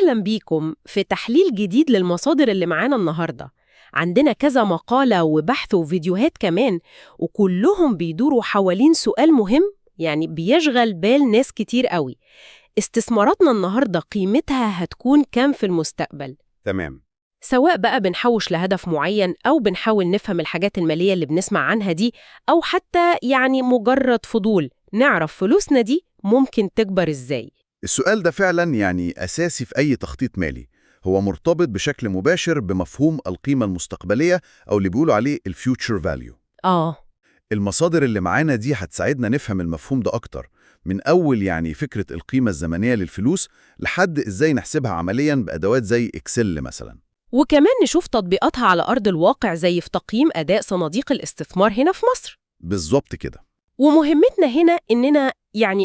أهلا بيكم في تحليل جديد للمصادر اللي معانا النهاردة. عندنا كذا مقالة وبحث وفيديوهات كمان، وكلهم بيدوروا حوالين سؤال مهم يعني بيشغل بال ناس كتير قوي. استثماراتنا النهاردة قيمتها هتكون كام في المستقبل؟ تمام. سواء بقى بنحوش لهدف معين أو بنحاول نفهم الحاجات المالية اللي بنسمع عنها دي، أو حتى يعني مجرد فضول نعرف فلوسنا دي ممكن تكبر إزاي. السؤال ده فعلا أساسي في أي تخطيط مالي. هو مرتبط بشكل مباشر بمفهوم القيمة المستقبلية أو اللي بيقولوا عليه الفيوتشر فاليو. المصادر اللي معانا دي هتساعدنا نفهم المفهوم ده أكتر، من أول فكرة القيمة الزمنية للفلوس لحد إزاي نحسبها عمليا بأدوات زي إكسل مثلا. وكمان نشوف تطبيقاتها على أرض الواقع زي في تقييم أداء صناديق الاستثمار هنا في مصر. بالظبط كده. ومهمتنا هنا إننا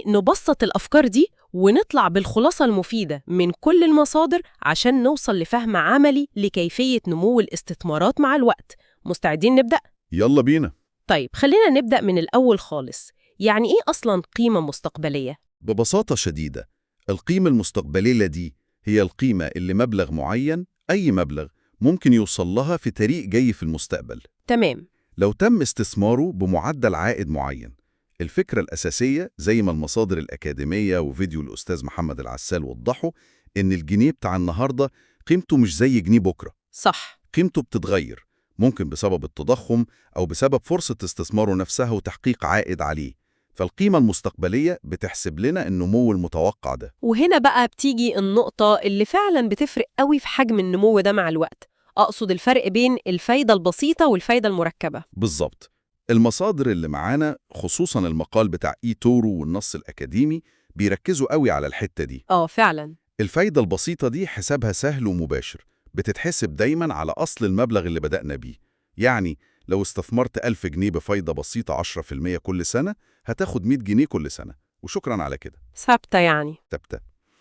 نبسط الأفكار دي ونطلع بالخلاصة المفيدة من كل المصادر عشان نوصل لفهم عملي لكيفية نمو الاستثمارات مع الوقت. مستعدين نبدأ؟ يلا بينا. طيب خلينا نبدأ من الأول خالص. يعني إيه أصلاً قيمة مستقبلية؟ ببساطة شديدة، القيمة المستقبلية دي هي القيمة اللي مبلغ معين، أي مبلغ، ممكن يوصل لها في طريق جاي في المستقبل. تمام. لو تم استثماره بمعدل عائد معين. الفكرة الأساسية زي ما المصادر الأكاديمية وفيديو الأستاذ محمد العسال وضحوا إن الجنيه بتاع النهاردة قيمته مش زي جنيه بكرة. صح. قيمته بتتغير، ممكن بسبب التضخم أو بسبب فرصة استثماره نفسها وتحقيق عائد عليه. فالقيمة المستقبلية بتحسب لنا النمو المتوقع ده. وهنا بقى بتيجي النقطة اللي فعلاً بتفرق قوي في حجم النمو ده مع الوقت. أقصد الفرق بين الفايدة البسيطة والفايدة المركبة. بالظبط. المصادر اللي معانا خصوصاً المقال بتاع إيتورو والنص الأكاديمي بيركزوا قوي على الحتة دي. فعلاً. الفايدة البسيطة دي حسابها سهل ومباشر، بتتحسب دايماً على أصل المبلغ اللي بدأنا بيه. يعني لو استثمرت 1000 جنيه بفايدة بسيطة 10% كل سنة، هتاخد 100 جنيه كل سنة، وشكراً على كده. ثابتة يعني. ثابتة.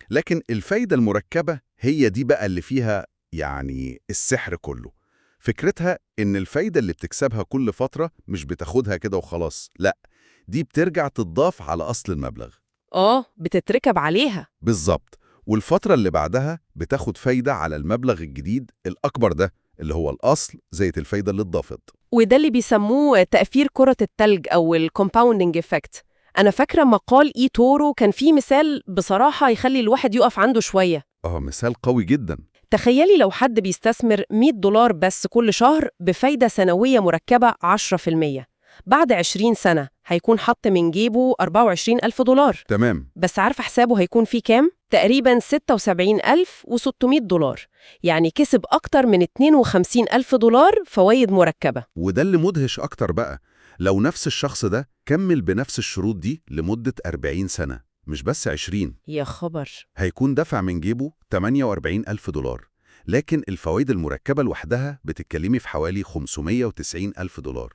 لكن الفايدة المركبة هي دي بقى اللي فيها السحر كله. فكرتها إن الفايدة اللي بتكسبها كل فترة مش بتاخدها كده وخلاص، لأ، دي بترجع تضاف على أصل المبلغ. بتتركب عليها. بالظبط. والفترة اللي بعدها بتاخد فايدة على المبلغ الجديد الأكبر ده اللي هو الأصل، زي الفايدة اللي اتضافت. وده اللي بيسموه تأثير كرة التلج أو الكومباوندنج إفكت. أنا فاكرة مقال إيتورو كان فيه مثال بصراحة يخلي الواحد يقف عنده شوية. مثال قوي جدا. تخيلي لو حد بيستثمر $100 بس كل شهر بفايدة سنوية مركبة 10%، بعد 20 سنة هيكون حط من جيبه $24,000. تمام. بس عارفة حسابه هيكون فيه كام؟ تقريباً $76,600. يعني كسب أكتر من $52,000 فوايد مركبة. وده اللي مدهش أكتر بقى، لو نفس الشخص ده كمل بنفس الشروط دي لمدة 40 سنة، مش بس 20. يا خبر. هيكون دفع من جيبه $48,000، لكن الفوائد المركبة لوحدها بتتكلمي في حوالي $590,000.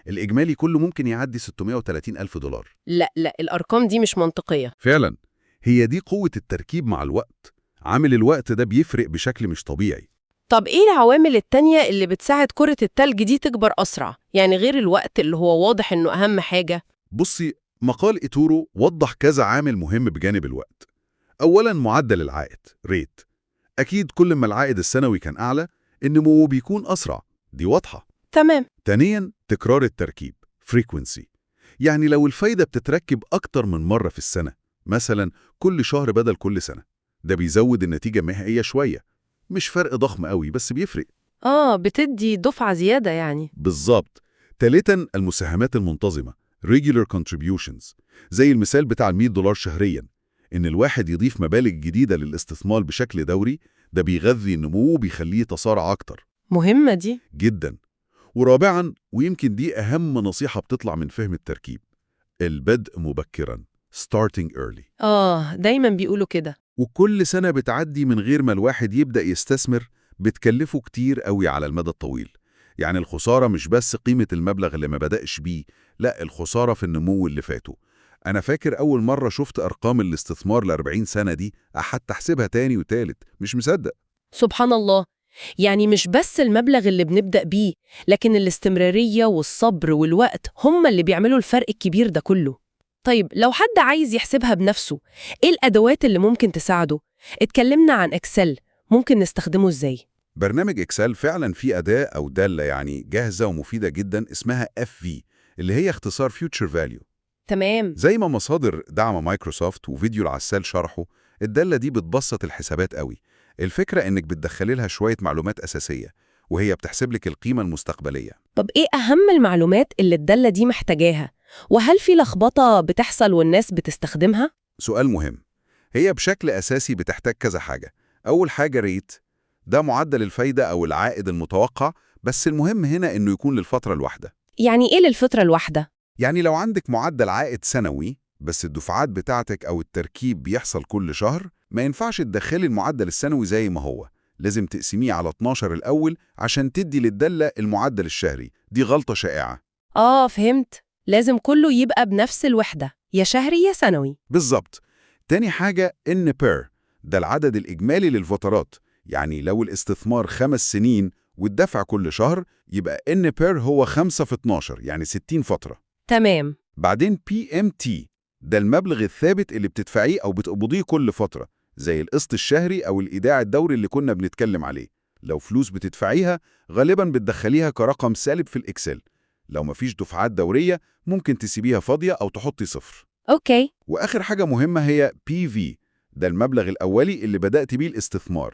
الإجمالي كله ممكن يعدي $630,000. لا الأرقام دي مش منطقية. فعلا. هي دي قوة التركيب مع الوقت. عامل الوقت ده بيفرق بشكل مش طبيعي. طب إيه العوامل التانية اللي بتساعد كرة التلج دي تكبر أسرع؟ يعني غير الوقت اللي هو واضح إنه أهم حاجة. بصي، مقال إيتورو وضح كذا عامل مهم بجانب الوقت. أولاً معدل العائد ريت. أكيد كل ما العائد السنوي كان أعلى، النمو بيكون أسرع، دي واضحة. تمام. ثانياً تكرار التركيب frequency. يعني لو الفايدة بتتركب أكتر من مرة في السنة، مثلاً كل شهر بدل كل سنة، ده بيزود النتيجة المهنية شوية. مش فرق ضخم قوي بس بيفرق. بتدي دفعة زيادة يعني. بالظبط. ثالثاً المساهمات المنتظمة regular contributions. زي المثال بتاع $100 شهرياً. إن الواحد يضيف مبالغ جديدة للاستثمار بشكل دوري، ده بيغذي النمو وبيخليه يتسارع أكتر. مهمة دي جداً. ورابعاً، ويمكن دي أهم نصيحة بتطلع من فهم التركيب، البدء مبكراً starting early. دايما بيقولوا كده. وكل سنة بتعدي من غير ما الواحد يبدأ يستثمر بتكلفه كتير قوي على المدى الطويل. يعني الخسارة مش بس قيمة المبلغ اللي ما بدأش بيه، لا، الخسارة في النمو اللي فاته. أنا فاكر أول مرة شفت أرقام الاستثمار ل40 سنة دي، حتى أحسبها تاني وتالت، مش مصدق. سبحان الله. يعني مش بس المبلغ اللي بنبدأ بيه، لكن الاستمرارية والصبر والوقت هم اللي بيعملوا الفرق الكبير ده كله. طيب لو حد عايز يحسبها بنفسه، إيه الأدوات اللي ممكن تساعده؟ اتكلمنا عن إكسل، ممكن نستخدمه إزاي؟ برنامج إكسل فعلا فيه أداة أو دالة يعني جاهزة ومفيدة جدا اسمها FV، اللي هي اختصار Future Value. تمام. زي ما مصادر دعم مايكروسوفت وفيديو العسال شرحه، الدالة دي بتبسط الحسابات قوي. الفكرة إنك بتدخلي لها شوية معلومات أساسية، وهي بتحسب لك القيمة المستقبلية. طب إيه أهم المعلومات اللي الدالة دي محتاجاها؟ وهل في لخبطة بتحصل والناس بتستخدمها؟ سؤال مهم. هي بشكل أساسي بتحتاج كذا حاجة. أول حاجة ريت، ده معدل الفايدة أو العائد المتوقع، بس المهم هنا إنه يكون للفترة الواحدة. يعني إيه للفترة الواحدة؟ يعني لو عندك معدل عائد سنوي بس الدفعات بتاعتك أو التركيب بيحصل كل شهر، ما ينفعش تدخلي المعدل السنوي زي ما هو، لازم تقسميه على 12 الأول عشان تدي للدالة المعدل الشهري. دي غلطة شائعة. فهمت. لازم كله يبقى بنفس الوحدة، يا شهري يا سنوي. بالظبط. تاني حاجة إن بير، ده العدد الإجمالي للفترات. يعني لو الاستثمار 5 سنين والدفع كل شهر، يبقى إن بير هو 5 في 12 يعني 60 فترة. تمام. بعدين PMT، ده المبلغ الثابت اللي بتدفعيه أو بتقبضيه كل فترة، زي القسط الشهري أو الإيداع الدوري اللي كنا بنتكلم عليه. لو فلوس بتدفعيها غالباً بتدخليها كرقم سالب في الإكسل. لو مفيش دفعات دورية ممكن تسيبيها فاضية أو تحطي صفر. أوكي. وآخر حاجة مهمة هي PV، ده المبلغ الأولي اللي بدأت بيه الاستثمار،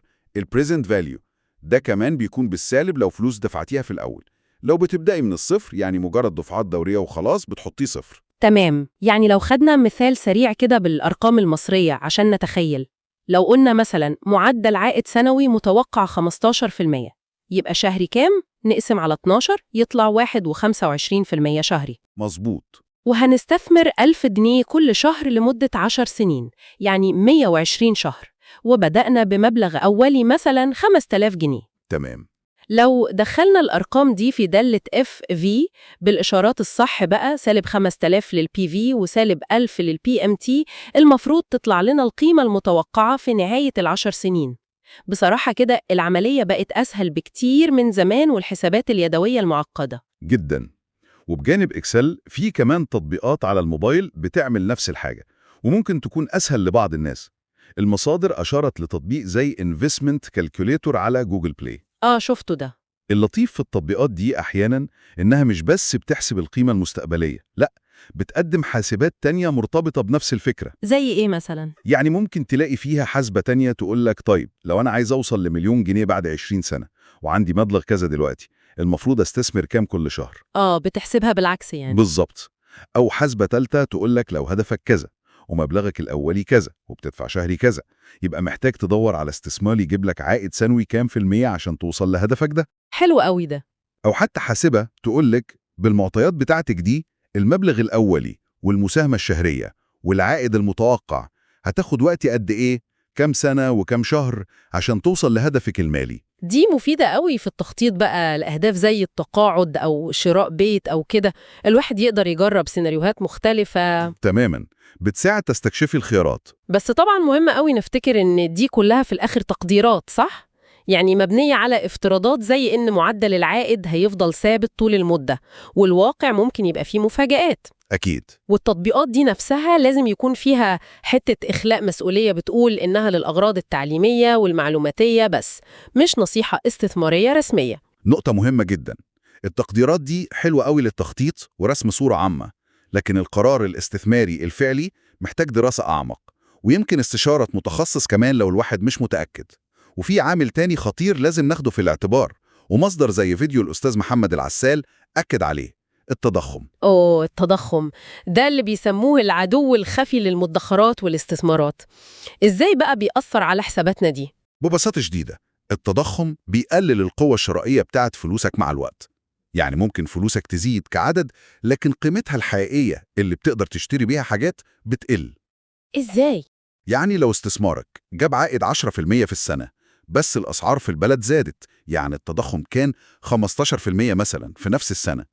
Present Value. ده كمان بيكون بالسالب لو فلوس دفعتيها في الأول. لو بتبدأي من الصفر يعني مجرد دفعات دورية وخلاص بتحطيه صفر. تمام. يعني لو خدنا مثال سريع كده بالأرقام المصرية عشان نتخيل، لو قلنا مثلا معدل عائد سنوي متوقع 15%، يبقى شهري كام؟ نقسم على 12 يطلع 1.25% شهري. مظبوط. وهنستثمر 1000 جنيه كل شهر لمدة 10 سنين، يعني 120 شهر، وبدأنا بمبلغ أولي مثلا 5000 جنيه. تمام. لو دخلنا الأرقام دي في دالة FV بالإشارات الصح بقى، سالب 5000 للPV وسالب 1000 للPMT، المفروض تطلع لنا القيمة المتوقعة في نهاية ال10 سنين. بصراحة كده العملية بقت أسهل بكتير من زمان والحسابات اليدوية المعقدة. جدا. وبجانب إكسل في كمان تطبيقات على الموبايل بتعمل نفس الحاجة، وممكن تكون أسهل لبعض الناس. المصادر أشارت لتطبيق زي Investment Calculator على جوجل بلاي. شفته ده. اللطيف في التطبيقات دي أحياناً إنها مش بس بتحسب القيمة المستقبلية، لأ، بتقدم حاسبات تانية مرتبطة بنفس الفكرة. زي إيه مثلا؟ يعني ممكن تلاقي فيها حاسبة تانية تقولك طيب لو أنا عايز أوصل لمليون جنيه بعد 20 سنة وعندي مبلغ كذا دلوقتي، المفروض أستثمر كام كل شهر؟ بتحسبها بالعكس يعني. بالظبط. أو حاسبة تالتة تقولك لو هدفك كذا ومبلغك الأولي كذا وبتدفع شهري كذا، يبقى محتاج تدور على استثمار يجيب لك عائد سنوي كام في المية عشان توصل لهدفك ده. حلو قوي ده. أو حتى حاسبة تقولك بالمعطيات بتاعتك دي المبلغ الأولي والمساهمة الشهرية والعائد المتوقع هتاخد وقت قد إيه، كام سنة وكام شهر عشان توصل لهدفك المالي. دي مفيدة قوي في التخطيط بقى لأهداف زي التقاعد أو شراء بيت أو كده، الواحد يقدر يجرب سيناريوهات مختلفة. تماماً. بتساعد تستكشفي الخيارات. بس طبعا مهم قوي نفتكر إن دي كلها في الآخر تقديرات، صح؟ يعني مبنية على افتراضات زي إن معدل العائد هيفضل ثابت طول المدة، والواقع ممكن يبقى فيه مفاجآت. أكيد. والتطبيقات دي نفسها لازم يكون فيها حتة إخلاء مسؤولية بتقول إنها للأغراض التعليمية والمعلوماتية بس، مش نصيحة استثمارية رسمية. نقطة مهمة جدا. التقديرات دي حلوة قوي للتخطيط ورسم صورة عامة، لكن القرار الاستثماري الفعلي محتاج دراسة أعمق ويمكن استشارة متخصص كمان لو الواحد مش متأكد. وفي عامل تاني خطير لازم ناخده في الاعتبار، ومصدر زي فيديو الأستاذ محمد العسال أكد عليه: التضخم. التضخم ده اللي بيسموه العدو الخفي للمدخرات والاستثمارات. إزاي بقى بيأثر على حساباتنا دي؟ ببساطة شديدة، التضخم بيقلل القوة الشرائية بتاعت فلوسك مع الوقت. يعني ممكن فلوسك تزيد كعدد، لكن قيمتها الحقيقية اللي بتقدر تشتري بيها حاجات بتقل. إزاي؟ يعني لو استثمارك جاب عائد 10% في السنة بس الأسعار في البلد زادت، يعني التضخم كان 15% مثلا في نفس السنة،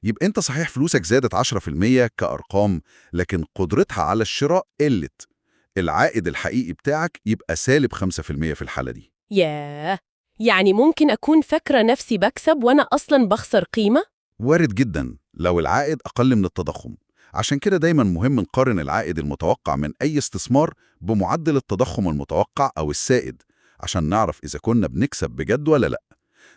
يبقى أنت صحيح فلوسك زادت 10% كأرقام، لكن قدرتها على الشراء قلت. العائد الحقيقي بتاعك يبقى سالب 5% في الحالة دي. ياه، يعني ممكن أكون فاكرة نفسي بكسب وأنا أصلاً بخسر قيمة؟ وارد جدا لو العائد أقل من التضخم، عشان كده دايما مهم نقارن العائد المتوقع من أي استثمار بمعدل التضخم المتوقع أو السائد عشان نعرف إذا كنا بنكسب بجد ولا لأ.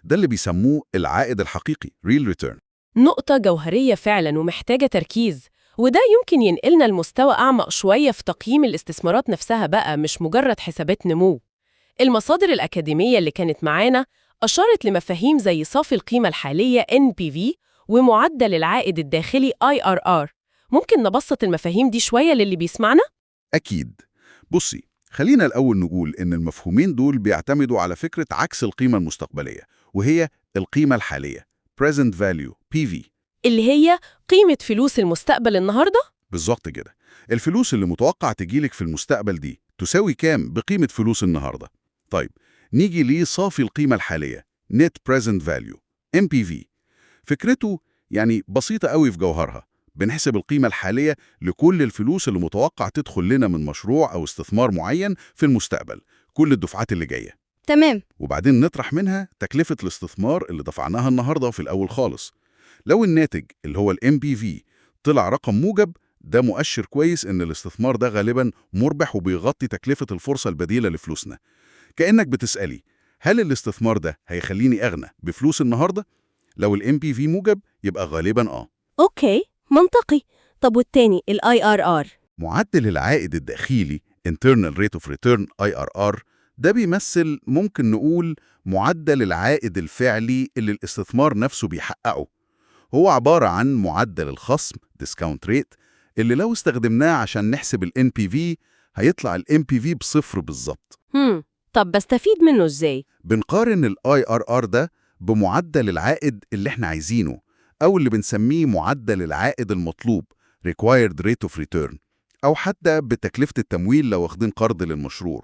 ده اللي بيسموه العائد الحقيقي real return. نقطة جوهرية فعلا ومحتاجة تركيز، وده يمكن ينقلنا لمستوى أعمق شوية في تقييم الاستثمارات نفسها بقى، مش مجرد حسابات نمو. المصادر الأكاديمية اللي كانت معانا أشارت لمفاهيم زي صافي القيمة الحالية NPV ومعدل العائد الداخلي IRR. ممكن نبسط المفاهيم دي شوية للي بيسمعنا؟ أكيد. بصي، خلينا الأول نقول إن المفهومين دول بيعتمدوا على فكرة عكس القيمة المستقبلية، وهي القيمة الحالية present value PV. اللي هي قيمة فلوس المستقبل النهاردة؟ بالظبط كده. الفلوس اللي متوقع تجيلك في المستقبل دي تساوي كام بقيمة فلوس النهاردة؟ طيب، نيجي لصافي القيمة الحالية net present value NPV. فكرته يعني بسيطة قوي في جوهرها. بنحسب القيمة الحالية لكل الفلوس اللي متوقع تدخل لنا من مشروع أو استثمار معين في المستقبل، كل الدفعات اللي جاية. تمام. وبعدين نطرح منها تكلفة الاستثمار اللي دفعناها النهاردة في الأول خالص. لو الناتج اللي هو ال MPV طلع رقم موجب، ده مؤشر كويس إن الاستثمار ده غالباً مربح وبيغطي تكلفة الفرصة البديلة لفلوسنا. كأنك بتسألي، هل الاستثمار ده هيخليني أغنى بفلوس النهاردة؟ لو ال MPV موجب يبقى غالباً أوكي، منطقي. طب والتاني ال IRR؟ معدل العائد الداخلي internal rate of return IRR ده بيمثل ممكن نقول معدل العائد الفعلي اللي الاستثمار نفسه بيحققه. هو عبارة عن معدل الخصم discount rate اللي لو استخدمناه عشان نحسب ال NPV هيطلع ال MPV بصفر بالظبط. طب بستفيد منه إزاي؟ بنقارن ال IRR ده بمعدل العائد اللي احنا عايزينه، أو اللي بنسميه معدل العائد المطلوب required rate of return، أو حتى بتكلفة التمويل لو واخدين قرض للمشروع.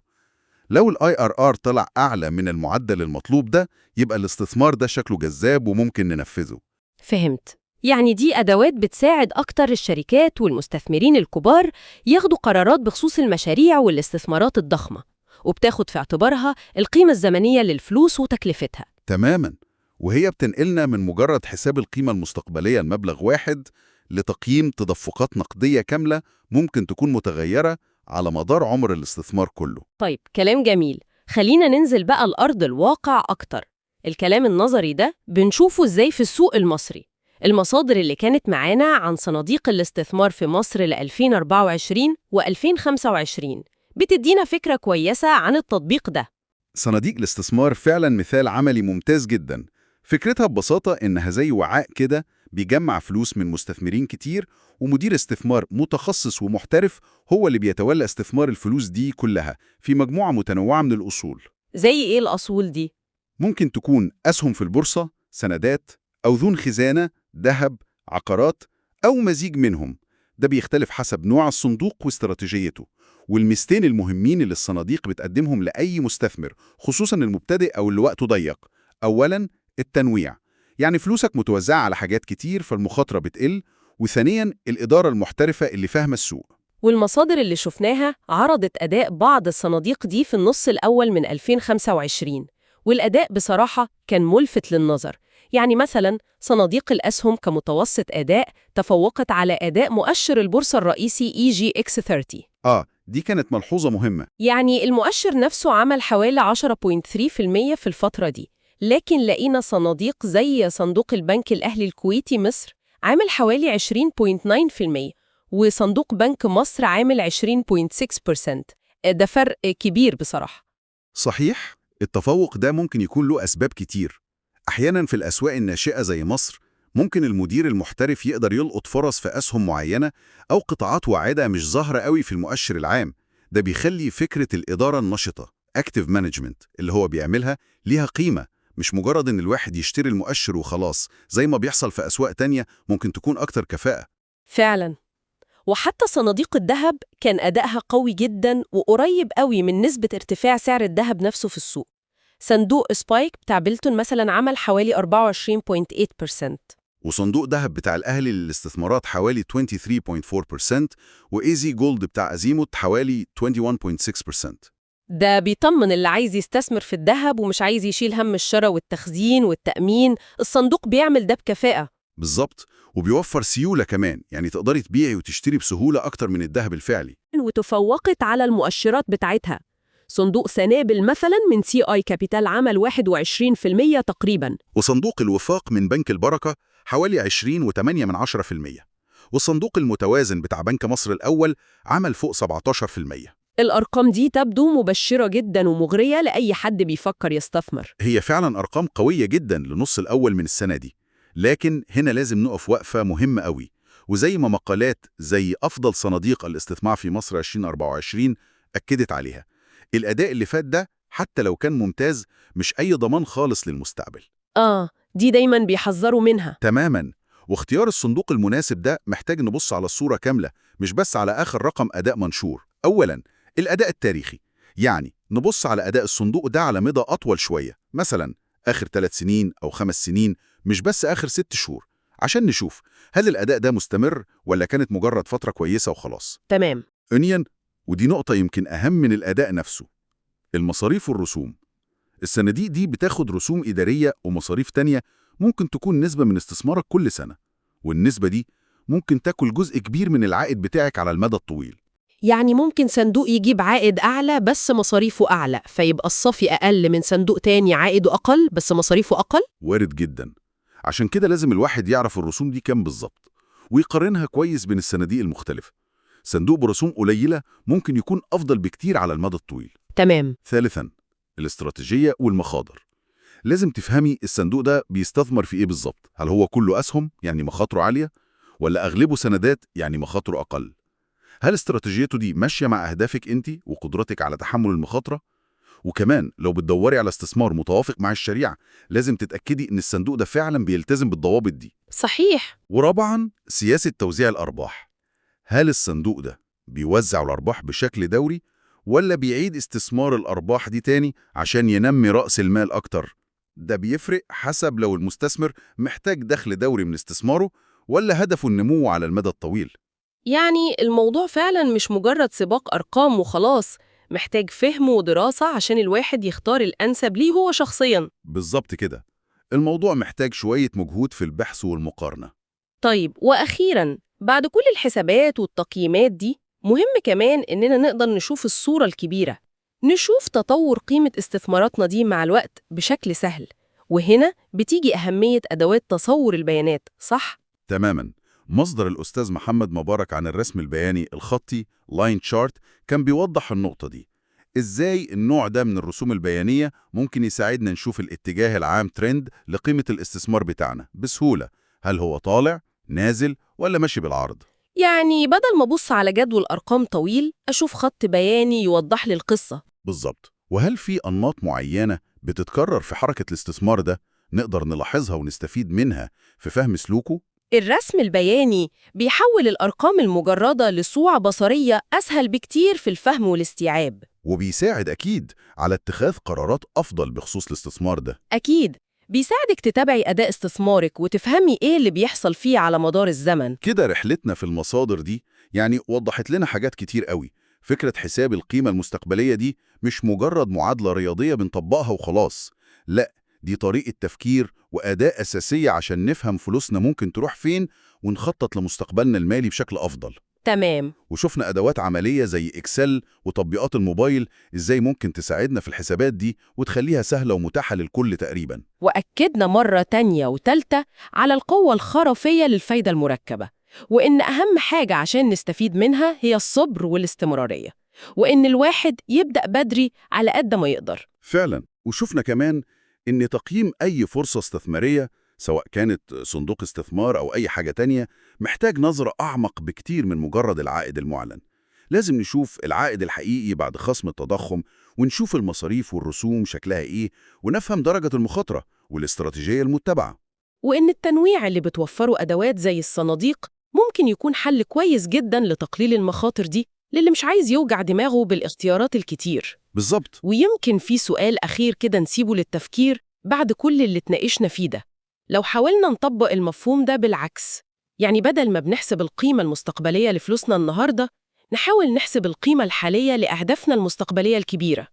لو ال IRR طلع أعلى من المعدل المطلوب ده، يبقى الاستثمار ده شكله جذاب وممكن ننفذه. فهمت. يعني دي أدوات بتساعد أكتر الشركات والمستثمرين الكبار ياخدوا قرارات بخصوص المشاريع والاستثمارات الضخمة، وبتاخد في اعتبارها القيمة الزمنية للفلوس وتكلفتها. تماماً. وهي بتنقلنا من مجرد حساب القيمة المستقبلية لمبلغ واحد لتقييم تدفقات نقدية كاملة ممكن تكون متغيرة على مدار عمر الاستثمار كله. طيب، كلام جميل. خلينا ننزل بقى الأرض الواقع أكتر. الكلام النظري ده بنشوفه إزاي في السوق المصري. المصادر اللي كانت معانا عن صناديق الاستثمار في مصر ل 2024 و 2025 بتدينا فكرة كويسة عن التطبيق ده. صناديق الاستثمار فعلا مثال عملي ممتاز جدا. فكرتها ببساطة إنها زي وعاء كده بيجمع فلوس من مستثمرين كتير، ومدير استثمار متخصص ومحترف هو اللي بيتولى استثمار الفلوس دي كلها في مجموعة متنوعة من الأصول. زي إيه الأصول دي؟ ممكن تكون أسهم في البورصة، سندات، أو ذون خزانة، ذهب، عقارات، أو مزيج منهم. ده بيختلف حسب نوع الصندوق واستراتيجيته. والميزتين المهمين اللي الصناديق بتقدمهم لأي مستثمر، خصوصاً المبتدئ أو اللي وقته ضيق: أولاً التنويع، يعني فلوسك متوزعة على حاجات كتير فالمخاطرة بتقل. وثانياً الإدارة المحترفة اللي فاهمة السوق. والمصادر اللي شفناها عرضت أداء بعض الصناديق دي في النص الأول من 2025، والأداء بصراحة كان ملفت للنظر. يعني مثلا صناديق الأسهم كمتوسط أداء تفوقت على أداء مؤشر البورصة الرئيسي EGX30. دي كانت ملحوظة مهمة. يعني المؤشر نفسه عمل حوالي 10.3% في الفترة دي، لكن لقينا صناديق زي صندوق البنك الأهلي الكويتي مصر عامل حوالي 20.9%، وصندوق بنك مصر عامل 20.6%. ده فرق كبير بصراحة. صحيح، التفوق ده ممكن يكون له أسباب كتير. أحياناً في الأسواق الناشئة زي مصر ممكن المدير المحترف يقدر يلقط فرص في أسهم معينة أو قطاعات واعدة مش ظاهرة قوي في المؤشر العام. ده بيخلي فكرة الإدارة النشطة active management اللي هو بيعملها ليها قيمة، مش مجرد إن الواحد يشتري المؤشر وخلاص زي ما بيحصل في أسواق تانية ممكن تكون أكتر كفاءة. فعلاً. وحتى صناديق الذهب كان أدائها قوي جداً وقريب قوي من نسبة ارتفاع سعر الذهب نفسه في السوق. صندوق سبايك بتاع بيلتون مثلاً عمل حوالي 24.8%. وصندوق ذهب بتاع الأهلي للاستثمارات حوالي 23.4%، وإيزي جولد بتاع أزيموت حوالي 21.6%. ده بيطمن اللي عايز يستثمر في الذهب ومش عايز يشيل هم الشراء والتخزين والتأمين. الصندوق بيعمل ده بكفاءة. بالظبط، وبيوفر سيولة كمان، يعني تقدري تبيعي وتشتري بسهولة أكتر من الذهب الفعلي. وتفوقت على المؤشرات بتاعتها. صندوق سنابل مثلا من CI كابيتال عمل 21% تقريبا. وصندوق الوفاق من بنك البركة حوالي 20.8%. والصندوق المتوازن بتاع بنك مصر الأول عمل فوق 17%. الأرقام دي تبدو مبشرة جدا ومغرية لأي حد بيفكر يستثمر. هي فعلا أرقام قوية جدا لنص الأول من السنة دي، لكن هنا لازم نقف وقفة مهمة قوي. وزي ما مقالات زي أفضل صناديق الاستثمار في مصر 2024 أكدت عليها، الأداء اللي فات ده حتى لو كان ممتاز مش أي ضمان خالص للمستقبل. دي دايما بيحذروا منها. تماما. واختيار الصندوق المناسب ده محتاج نبص على الصورة كاملة، مش بس على آخر رقم أداء منشور. أولا الأداء التاريخي، يعني نبص على أداء الصندوق ده على مدى أطول شوية، مثلا آخر 3 سنين أو 5 سنين، مش بس آخر 6 شهور، عشان نشوف هل الأداء ده مستمر ولا كانت مجرد فترة كويسة وخلاص. تمام. ثانيا، ودي نقطة يمكن أهم من الأداء نفسه، المصاريف والرسوم. الصناديق دي بتاخد رسوم إدارية ومصاريف تانية ممكن تكون نسبة من استثمارك كل سنة، والنسبة دي ممكن تاكل جزء كبير من العائد بتاعك على المدى الطويل. يعني ممكن صندوق يجيب عائد أعلى بس مصاريفه أعلى، فيبقى الصافي أقل من صندوق تاني عائده أقل بس مصاريفه أقل؟ وارد جدا. عشان كده لازم الواحد يعرف الرسوم دي كام بالظبط، ويقارنها كويس بين الصناديق المختلفة. صندوق برسوم قليلة ممكن يكون أفضل بكتير على المدى الطويل. تمام. ثالثا، الاستراتيجية والمخاطر. لازم تفهمي الصندوق ده بيستثمر في إيه بالظبط. هل هو كله أسهم يعني مخاطره عالية، ولا أغلبه سندات يعني مخاطره أقل؟ هل استراتيجيته دي ماشية مع أهدافك أنت وقدرتك على تحمل المخاطرة؟ وكمان لو بتدوري على استثمار متوافق مع الشريعة، لازم تتأكدي إن الصندوق ده فعلا بيلتزم بالضوابط دي. صحيح. ورابعاً، سياسة توزيع الأرباح. هل الصندوق ده بيوزع الأرباح بشكل دوري، ولا بيعيد استثمار الأرباح دي تاني عشان ينمي رأس المال أكتر؟ ده بيفرق حسب لو المستثمر محتاج دخل دوري من استثماره، ولا هدفه النمو على المدى الطويل. يعني الموضوع فعلا مش مجرد سباق أرقام وخلاص، محتاج فهم ودراسة عشان الواحد يختار الأنسب ليه هو شخصياً. بالظبط كده. الموضوع محتاج شوية مجهود في البحث والمقارنة. طيب، وأخيراً، بعد كل الحسابات والتقييمات دي، مهم كمان إننا نقدر نشوف الصورة الكبيرة، نشوف تطور قيمة استثماراتنا دي مع الوقت بشكل سهل. وهنا بتيجي أهمية أدوات تصور البيانات، صح؟ تماماً. مصدر الأستاذ محمد مبارك عن الرسم البياني الخطي لاين شارت كان بيوضح النقطة دي. إزاي النوع ده من الرسوم البيانية ممكن يساعدنا نشوف الاتجاه العام ترند لقيمة الاستثمار بتاعنا بسهولة. هل هو طالع، نازل، ولا ماشي بالعرض؟ يعني بدل ما أبص على جدول أرقام طويل، أشوف خط بياني يوضح لي القصة. بالظبط. وهل في أنماط معينة بتتكرر في حركة الاستثمار ده نقدر نلاحظها ونستفيد منها في فهم سلوكه؟ الرسم البياني بيحول الأرقام المجردة لصورة بصرية أسهل بكتير في الفهم والاستيعاب. وبيساعد أكيد على اتخاذ قرارات أفضل بخصوص الاستثمار ده. أكيد بيساعدك تتابعي أداء استثمارك وتفهمي إيه اللي بيحصل فيه على مدار الزمن. كده رحلتنا في المصادر دي يعني وضحت لنا حاجات كتير قوي. فكرة حساب القيمة المستقبلية دي مش مجرد معادلة رياضية بنطبقها وخلاص، لا، دي طريقة تفكير وأداة أساسية عشان نفهم فلوسنا ممكن تروح فين ونخطط لمستقبلنا المالي بشكل أفضل. تمام. وشفنا أدوات عملية زي إكسل وتطبيقات الموبايل إزاي ممكن تساعدنا في الحسابات دي وتخليها سهلة ومتاحة للكل تقريباً. وأكدنا مرة تانية وتالتة على القوة الخرافية للفايدة المركبة، وإن أهم حاجة عشان نستفيد منها هي الصبر والاستمرارية، وإن الواحد يبدأ بدري على قد ما يقدر. فعلاً. وشفنا كمان إن تقييم أي فرصة استثمارية سواء كانت صندوق استثمار أو أي حاجة تانية محتاج نظرة أعمق بكتير من مجرد العائد المعلن. لازم نشوف العائد الحقيقي بعد خصم التضخم، ونشوف المصاريف والرسوم شكلها إيه، ونفهم درجة المخاطرة والاستراتيجية المتبعة. وإن التنويع اللي بتوفره أدوات زي الصناديق ممكن يكون حل كويس جداً لتقليل المخاطر دي للي مش عايز يوجع دماغه بالاختيارات الكتير. بالظبط. ويمكن في سؤال أخير كده نسيبه للتفكير بعد كل اللي اتناقشنا فيه ده. لو حاولنا نطبق المفهوم ده بالعكس، يعني بدل ما بنحسب القيمة المستقبلية لفلوسنا النهاردة، نحاول نحسب القيمة الحالية لأهدافنا المستقبلية الكبيرة.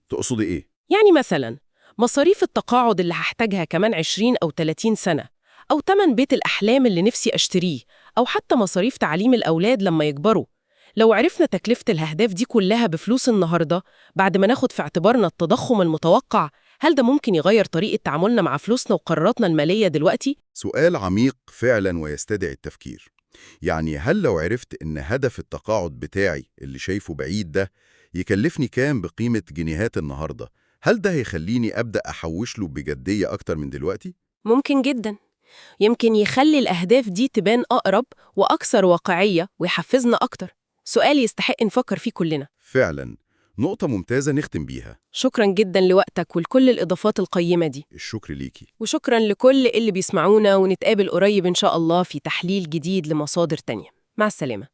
تقصدي إيه؟ يعني مثلاً مصاريف التقاعد اللي هحتاجها كمان 20 أو 30 سنة، أو تمن بيت الأحلام اللي نفسي أشتريه، أو حتى مصاريف تعليم الأولاد لما يكبروا. لو عرفنا تكلفة الأهداف دي كلها بفلوس النهاردة بعد ما ناخد في اعتبارنا التضخم المتوقع، هل ده ممكن يغير طريقة تعاملنا مع فلوسنا وقراراتنا المالية دلوقتي؟ سؤال عميق فعلا ويستدعي التفكير. يعني هل لو عرفت إن هدف التقاعد بتاعي اللي شايفه بعيد ده يكلفني كام بقيمة جنيهات النهاردة، هل ده هيخليني أبدأ أحوش له بجدية أكتر من دلوقتي؟ ممكن جدا. يمكن يخلي الأهداف دي تبان أقرب وأكثر واقعية ويحفزنا أكتر. سؤال يستحق نفكر فيه كلنا. فعلا، نقطة ممتازة نختم بيها. شكرا جدا لوقتك ولكل الإضافات القيمة دي. الشكر ليكي. وشكرا لكل اللي بيسمعونا، ونتقابل قريب إن شاء الله في تحليل جديد لمصادر تانية. مع السلامة.